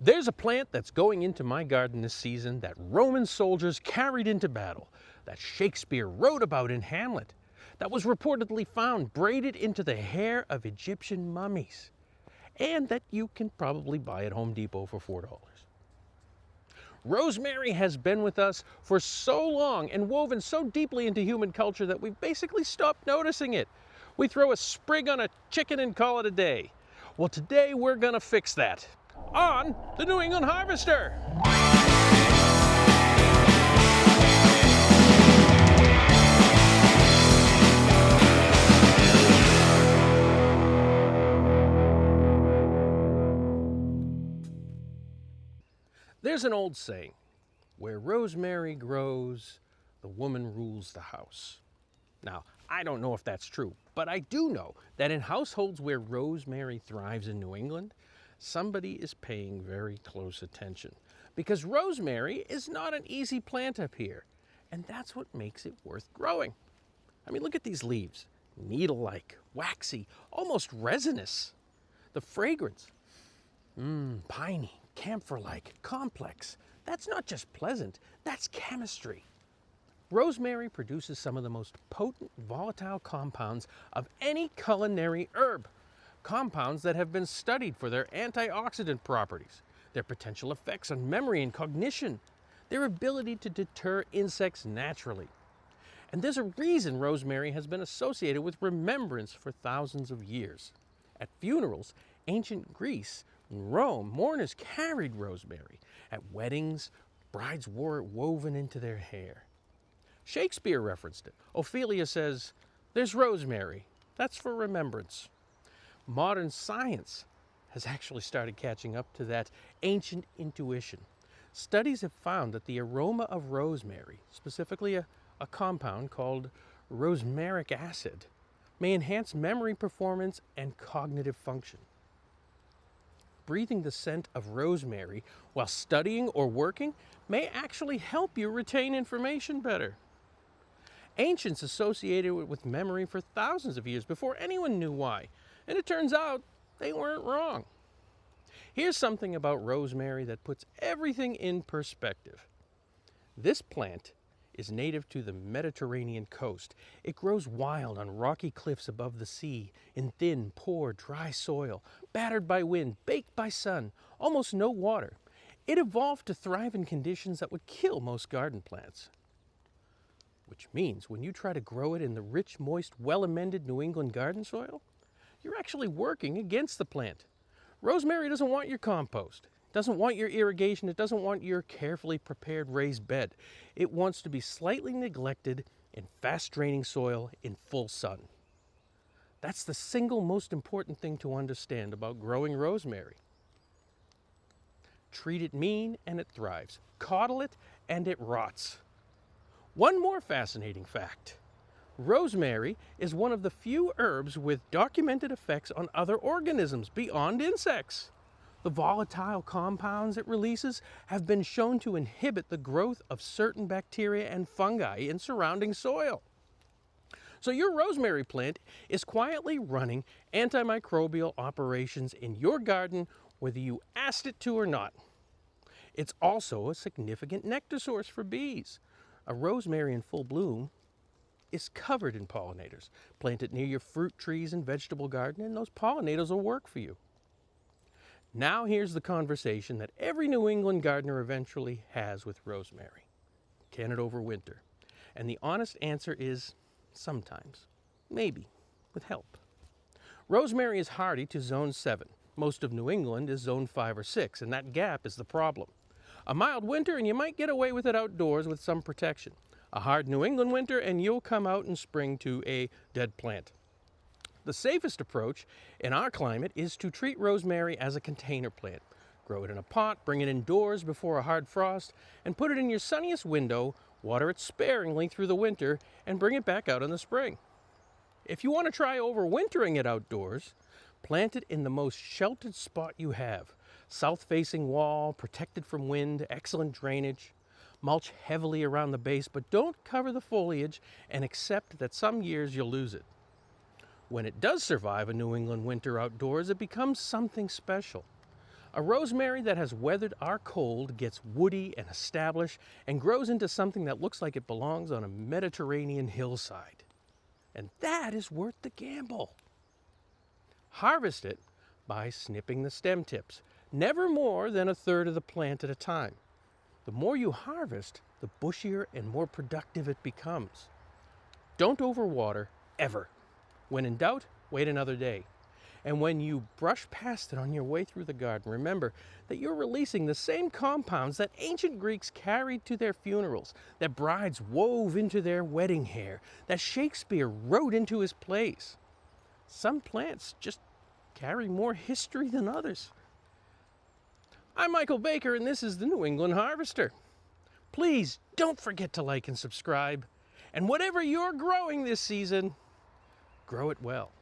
There's a plant that's going into my garden this season that Roman soldiers carried into battle, that Shakespeare wrote about in Hamlet, that was reportedly found braided into the hair of Egyptian mummies, and that you can probably buy at Home Depot for $4. Rosemary has been with us for so long and woven so deeply into human culture that we've basically stopped noticing it. We throw a sprig on a chicken and call it a day. Well, today we're gonna fix that on the New England Harvester. There's an old saying, where rosemary grows, the woman rules the house. Now, I don't know if that's true, but I do know that in households where rosemary thrives in New England, somebody is paying very close attention, because rosemary is not an easy plant up here, and that's what makes it worth growing. I mean, look at these leaves, needle-like, waxy, almost resinous. The fragrance, piney, camphor-like, complex. That's not just pleasant, that's chemistry. Rosemary produces some of the most potent volatile compounds of any culinary herb. Compounds that have been studied for their antioxidant properties, their potential effects on memory and cognition, their ability to deter insects naturally. And there's a reason rosemary has been associated with remembrance for thousands of years. At funerals, ancient Greece and Rome, mourners carried rosemary. At weddings, brides wore it woven into their hair. Shakespeare referenced it. Ophelia says, "There's rosemary, that's for remembrance." Modern science has actually started catching up to that ancient intuition. Studies have found that the aroma of rosemary, specifically a compound called rosmaric acid, may enhance memory performance and cognitive function. Breathing the scent of rosemary while studying or working may actually help you retain information better. Ancients associated it with memory for thousands of years before anyone knew why, and it turns out they weren't wrong. Here's something about rosemary that puts everything in perspective. This plant is native to the Mediterranean coast. It grows wild on rocky cliffs above the sea, in thin, poor, dry soil, battered by wind, baked by sun, almost no water. It evolved to thrive in conditions that would kill most garden plants. Which means when you try to grow it in the rich, moist, well-amended New England garden soil, you're actually working against the plant. Rosemary doesn't want your compost, doesn't want your irrigation, it doesn't want your carefully prepared raised bed. It wants to be slightly neglected in fast-draining soil in full sun. That's the single most important thing to understand about growing rosemary. Treat it mean and it thrives. Coddle it and it rots. One more fascinating fact. Rosemary is one of the few herbs with documented effects on other organisms beyond insects. The volatile compounds it releases have been shown to inhibit the growth of certain bacteria and fungi in surrounding soil. So your rosemary plant is quietly running antimicrobial operations in your garden whether you asked it to or not. It's also a significant nectar source for bees. A rosemary in full bloom is covered in pollinators. Plant it near your fruit trees and vegetable garden and those pollinators will work for you. Now here's the conversation that every New England gardener eventually has with rosemary. Can it overwinter? And the honest answer is sometimes, maybe, with help. Rosemary is hardy to zone 7. Most of New England is zone 5 or 6, and that gap is the problem. A mild winter and you might get away with it outdoors with some protection. A hard New England winter and you'll come out in spring to a dead plant. The safest approach in our climate is to treat rosemary as a container plant. Grow it in a pot, bring it indoors before a hard frost, and put it in your sunniest window, water it sparingly through the winter, and bring it back out in the spring. If you want to try overwintering it outdoors, plant it in the most sheltered spot you have. South-facing wall, protected from wind, excellent drainage. Mulch heavily around the base, but don't cover the foliage and accept that some years you'll lose it. When it does survive a New England winter outdoors, it becomes something special. A rosemary that has weathered our cold gets woody and established and grows into something that looks like it belongs on a Mediterranean hillside. And that is worth the gamble. Harvest it by snipping the stem tips, never more than a third of the plant at a time. The more you harvest, the bushier and more productive it becomes. Don't overwater, ever. When in doubt, wait another day. And when you brush past it on your way through the garden, remember that you're releasing the same compounds that ancient Greeks carried to their funerals, that brides wove into their wedding hair, that Shakespeare wrote into his plays. Some plants just carry more history than others. I'm Michael Baker, and this is the New England Harvester. Please don't forget to like and subscribe. And whatever you're growing this season, grow it well.